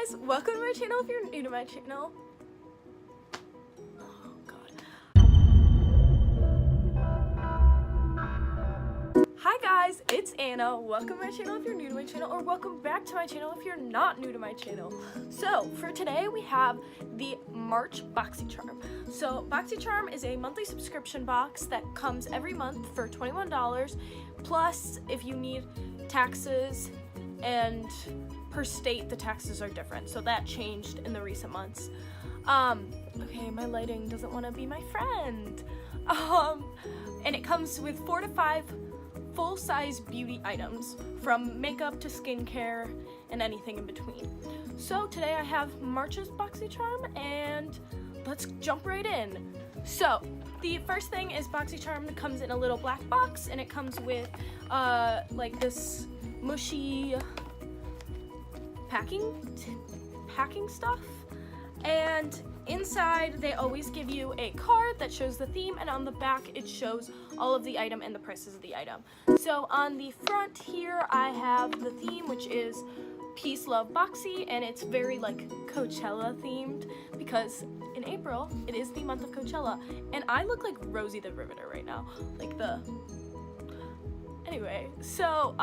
guys, welcome to my channel if you're new to my channel. Oh god. Hi guys, it's Anna. Welcome to my channel if you're new to my channel, or welcome back to my channel if you're not new to my channel. So for today we have the March Boxycharm. So Boxycharm is a monthly subscription box that comes every month for $21, plus if you need taxes, and per state the taxes are different, so that changed in the recent months. Okay, my lighting doesn't want to be my friend. And it comes with 4 to 5 full-size beauty items, from makeup to skincare and anything in between. So today I have March's Boxycharm, and let's jump right in. So the first thing is Boxycharm comes in a little black box, and it comes with like this mushy packing stuff, and inside they always give you a card that shows the theme, and on the back it shows all of the item and the prices of the item. So on the front here I have the theme, which is Peace, Love, Boxy, and it's very like Coachella themed because in April it is the month of Coachella, and I look like Rosie the Riveter right now, like the... Anyway, so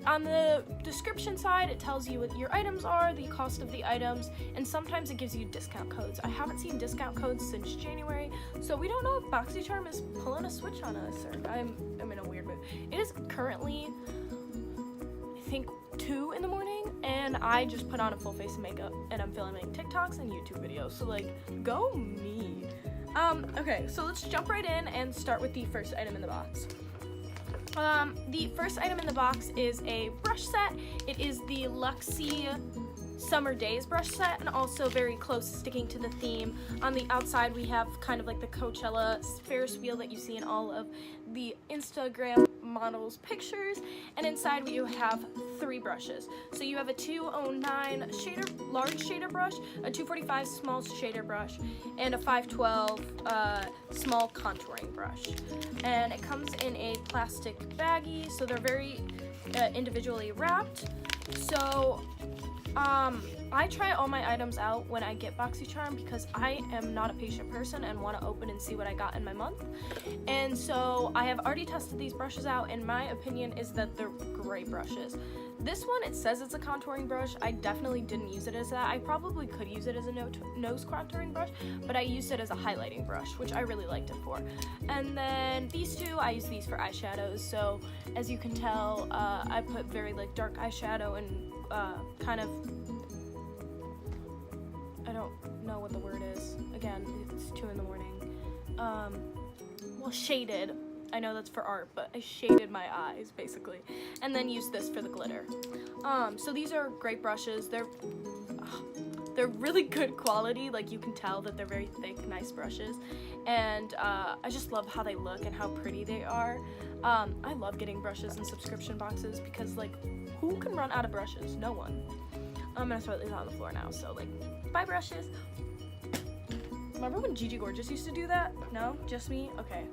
on the description side, it tells you what your items are, the cost of the items, and sometimes it gives you discount codes. I haven't seen discount codes since January, so we don't know if Boxycharm is pulling a switch on us, or I'm in a weird mood. It is currently, I think, 2 in the morning, and I just put on a full face of makeup, and I'm filming TikToks and YouTube videos, so like, go me. Okay, so let's jump right in and start with the first item in the box. The first item in the box is a brush set. It is the Luxie Summer Days brush set, and also very close, sticking to the theme. On the outside we have kind of like the Coachella Ferris wheel that you see in all of the Instagram models' pictures, and inside you have 3 brushes. So you have a 209 large shader brush, a 245 small shader brush, and a 512 small contouring brush. And it comes in a plastic baggie, so they're very individually wrapped. So I try all my items out when I get Boxycharm because I am not a patient person and want to open and see what I got in my month. And so I have already tested these brushes out, and my opinion is that they're great brushes. This one, it says it's a contouring brush. I definitely didn't use it as that. I probably could use it as a nose contouring brush, but I used it as a highlighting brush, which I really liked it for. And then these two, I use these for eyeshadows. So as you can tell, I put very like dark eyeshadow and kind of, I don't know what the word is. Again, it's 2 in the morning. Well, shaded. I know that's for art, but I shaded my eyes basically, and then used this for the glitter. So these are great brushes. They're really good quality. Like, you can tell that they're very thick, nice brushes, and I just love how they look and how pretty they are. I love getting brushes in subscription boxes because, like, who can run out of brushes? No one. I'm gonna throw these on the floor now, so like, bye brushes. Remember when Gigi Gorgeous used to do that? No? Just me? Okay.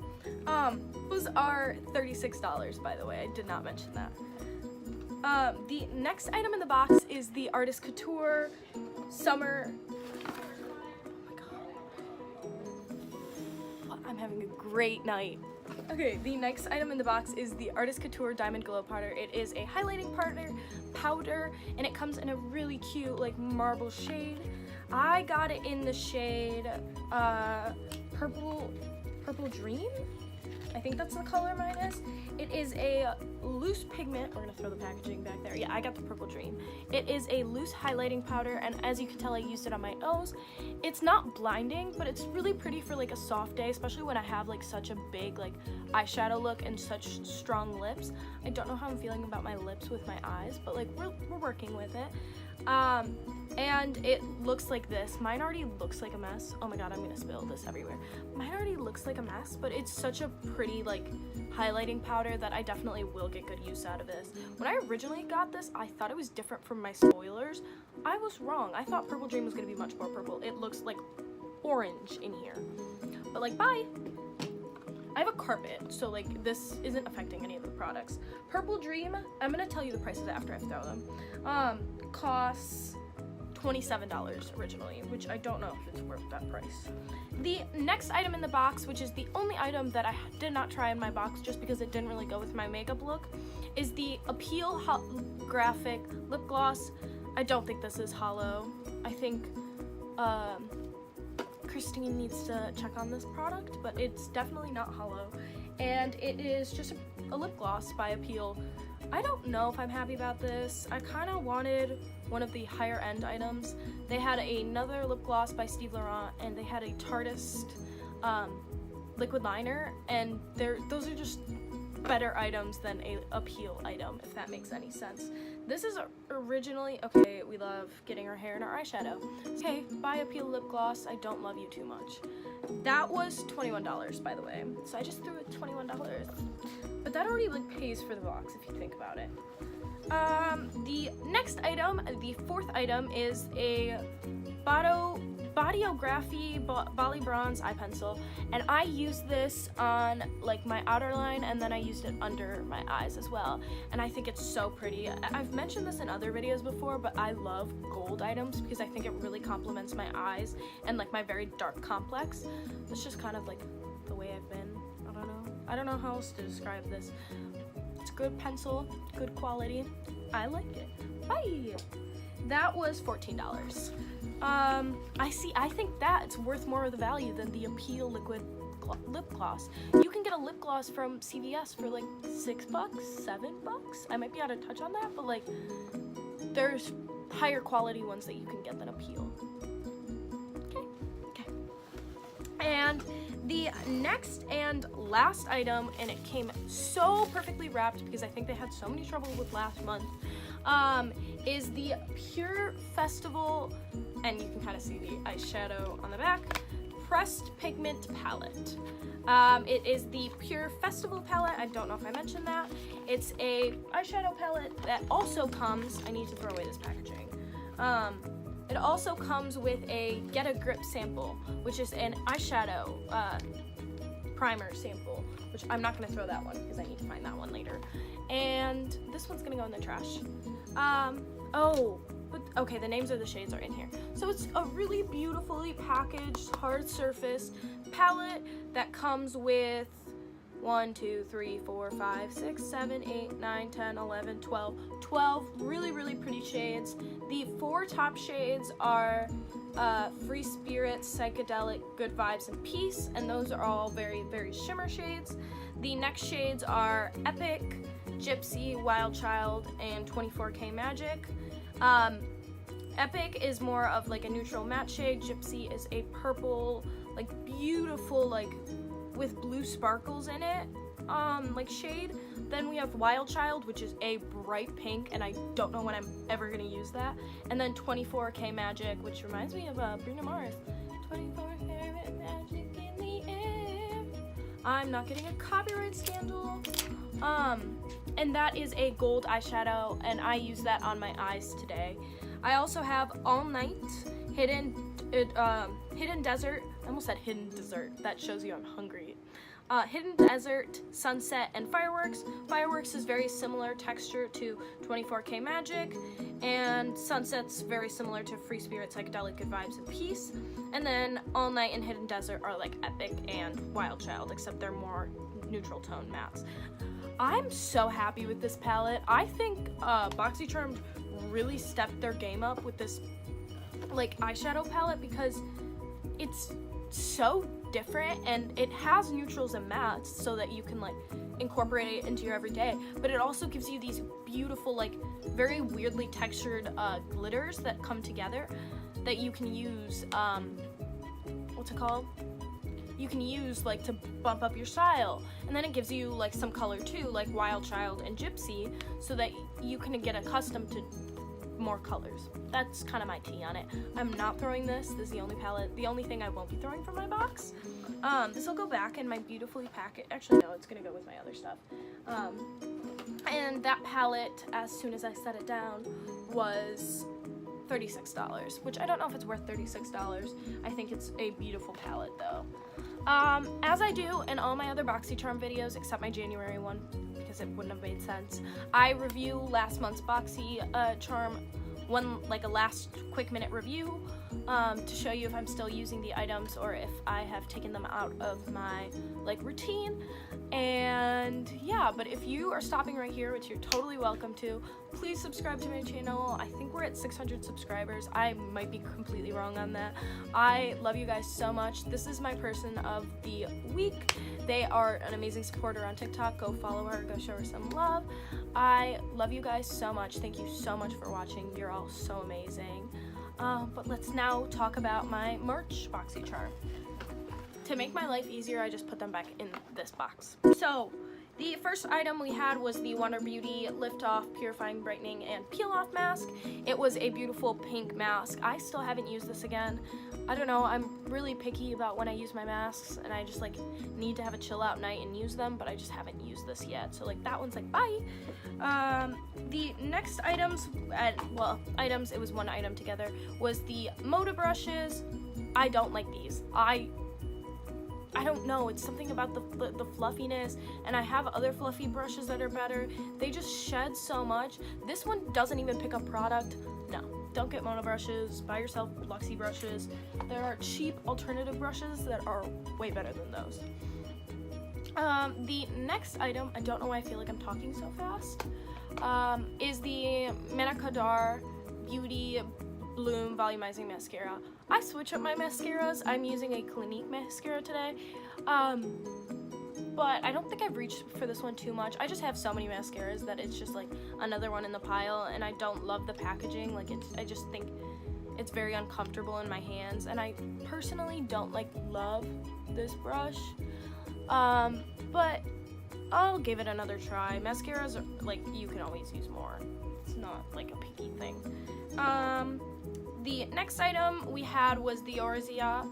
Those are $36, by the way. I did not mention that. The next item in the box is the Artist Couture Summer... Oh my god. I'm having a great night. Okay, the next item in the box is the Artist Couture Diamond Glow Powder. It is a highlighting powder, and it comes in a really cute, like, marble shade. I got it in the shade Purple Dream? I think that's the color mine is. It is a loose pigment. We're gonna throw the packaging back there. Yeah, I got the Purple Dream. It is a loose highlighting powder, and as you can tell, I used it on my nose. It's not blinding, but it's really pretty for like a soft day, especially when I have like such a big like eyeshadow look and such strong lips. I don't know how I'm feeling about my lips with my eyes, but like we're working with it. And it looks like this. Mine already looks like a mess. Oh my god, I'm gonna spill this everywhere. Mine already looks like a mess, but it's such a pretty like highlighting powder that I definitely will get good use out of this. When I originally got this, I thought it was different from my spoilers. I was wrong. I thought Purple Dream was gonna be much more purple. It looks like orange in here. But like, bye! I have a carpet, so like this isn't affecting any of the products. Purple Dream, I'm gonna tell you the prices after I throw them. Costs $27 originally, which I don't know if it's worth that price. The next item in the box, which is the only item that I did not try in my box just because it didn't really go with my makeup look, is the Appeal Holographic Lip Gloss. I don't think this is hollow. I think Christine needs to check on this product, but it's definitely not hollow. And it is just a lip gloss by Appeal. I don't know if I'm happy about this. I kind of wanted one of the higher end items. They had another lip gloss by Steve Laurent, and they had a Tartist liquid liner, and those are just better items than a Appeal item, if that makes any sense. This is originally, okay, we love getting our hair in our eyeshadow. Okay, buy Appeal lip gloss, I don't love you too much. That was $21, by the way, so I just threw it $21. But that already like pays for the box if you think about it. The next item, the fourth item, is a Bodyography Bali Bronze eye pencil, and I used this on like my outer line, and then I used it under my eyes as well, and I think it's so pretty. I've mentioned this in other videos before, but I love gold items because I think it really complements my eyes and like my very dark complex. It's just kind of like the way I've been. I don't know how else to describe this. It's a good pencil, good quality. I like it. Bye. That was $14. I think that's worth more of the value than the Appeal liquid lip gloss. You can get a lip gloss from CVS for like $6, $7. I might be out of touch on that, but like there's higher quality ones that you can get than Appeal. Okay. And the next and last item, and it came so perfectly wrapped because I think they had so many trouble with last month, is the Pure Festival, and you can kind of see the eyeshadow on the back, Pressed Pigment Palette. It is the Pure Festival palette. I don't know if I mentioned that. It's a eyeshadow palette that also comes, I need to throw away this packaging. It also comes with a Get a Grip sample, which is an eyeshadow primer sample, which I'm not going to throw that one because I need to find that one later. And this one's going to go in the trash. Okay, the names of the shades are in here. So it's a really beautifully packaged hard surface palette that comes with 1, 2, 3, 4, 5, 6, 7, 8, 9, 10, 11, 12 really, really pretty shades. The 4 top shades are Free Spirit, Psychedelic, Good Vibes, and Peace, and those are all very, very shimmer shades. The next shades are Epic, Gypsy, Wild Child, and 24K Magic. Epic is more of like a neutral matte shade. Gypsy is a purple, like beautiful, like with blue sparkles in it, like shade. Then we have Wild Child, which is a bright pink, and I don't know when I'm ever gonna use that. And then 24K Magic, which reminds me of Bruno Mars. 24K Magic in the air. I'm not getting a copyright scandal. And that is a gold eyeshadow, and I use that on my eyes today. I also have All Night, Hidden Desert. I almost said Hidden Dessert. That shows you I'm hungry. Hidden Desert, Sunset, and Fireworks. Fireworks is very similar texture to 24K Magic, and Sunset's very similar to Free Spirit, Psychedelic, Good Vibes, and Peace. And then All Night and Hidden Desert are like Epic and Wild Child, except they're more neutral tone mattes. I'm so happy with this palette. I think Boxycharm really stepped their game up with this like eyeshadow palette because it's so different, and it has neutrals and mattes so that you can like incorporate it into your everyday, but it also gives you these beautiful, like very weirdly textured glitters that come together that you can use, what's it called? You can use like to bump up your style, and then it gives you like some color too, like Wild Child and Gypsy, so that you can get accustomed to more colors. That's kind of my tea on it. I'm not throwing this. This is the only palette, the only thing I won't be throwing from my box. This will go back in my beautifully packaged, actually no, it's gonna go with my other stuff. And that palette, as soon as I set it down, was $36, which I don't know if it's worth $36. I think it's a beautiful palette though. As I do in all my other Boxycharm videos, except my January one, because it wouldn't have made sense, I review last month's Boxycharm, a last quick minute review, to show you if I'm still using the items or if I have taken them out of my routine. And yeah, but if you are stopping right here, which you're totally welcome to, please subscribe to my channel. I think we're at 600 subscribers. I might be completely wrong on that. I love you guys so much. This is my person of the week. They are an amazing supporter on TikTok. Go follow her, go show her some love. I love you guys so much. Thank you so much for watching. You're all so amazing. But let's now talk about my March Boxycharm. To make my life easier, I just put them back in this box. So the first item we had was the Wonder Beauty Lift Off Purifying Brightening and Peel Off Mask. It was a beautiful pink mask. I still haven't used this again. I don't know, I'm really picky about when I use my masks, and I just need to have a chill out night and use them, but I just haven't used this yet. So that one's bye. The next items, it was one item together, was the Moda brushes. I don't like these. I don't know, it's something about the fluffiness, and I have other fluffy brushes that are better. They just shed so much. This one doesn't even pick up product. No, don't get Moda brushes. Buy yourself Luxie brushes. There are cheap alternative brushes that are way better than those. The next item, I don't know why I feel like I'm talking so fast, is the Manakadar Beauty Bloom Volumizing Mascara. I switch up my mascaras. I'm using a Clinique mascara today, but I don't think I've reached for this one too much. I just have so many mascaras that it's just another one in the pile, and I don't love the packaging. I just think it's very uncomfortable in my hands, and I personally don't love this brush, but I'll give it another try. Mascaras are you can always use more. It's not a picky thing. The next item we had was the Oriza,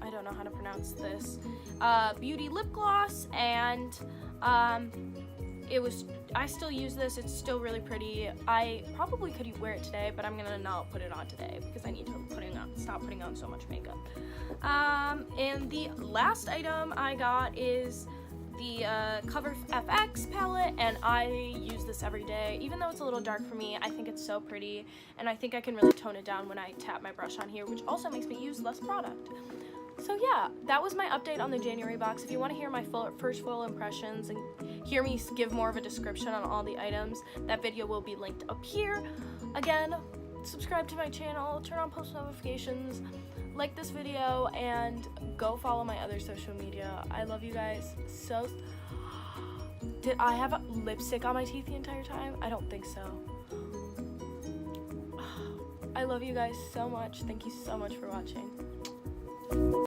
I don't know how to pronounce this, beauty lip gloss, and I still use this. It's still really pretty. I probably could wear it today, but I'm gonna not put it on today because I need to stop putting on so much makeup. And the last item I got is the Cover FX palette, and I use this every day. Even though it's a little dark for me, I think it's so pretty, and I think I can really tone it down when I tap my brush on here, which also makes me use less product. So yeah, that was my update on the January box. If you want to hear my first full impressions and hear me give more of a description on all the items, that video will be linked up here. Again, subscribe to my channel, turn on post notifications, like this video, and go follow my other social media. I love you guys so. Did I have lipstick on my teeth the entire time? I don't think so. I love you guys so much. Thank you so much for watching.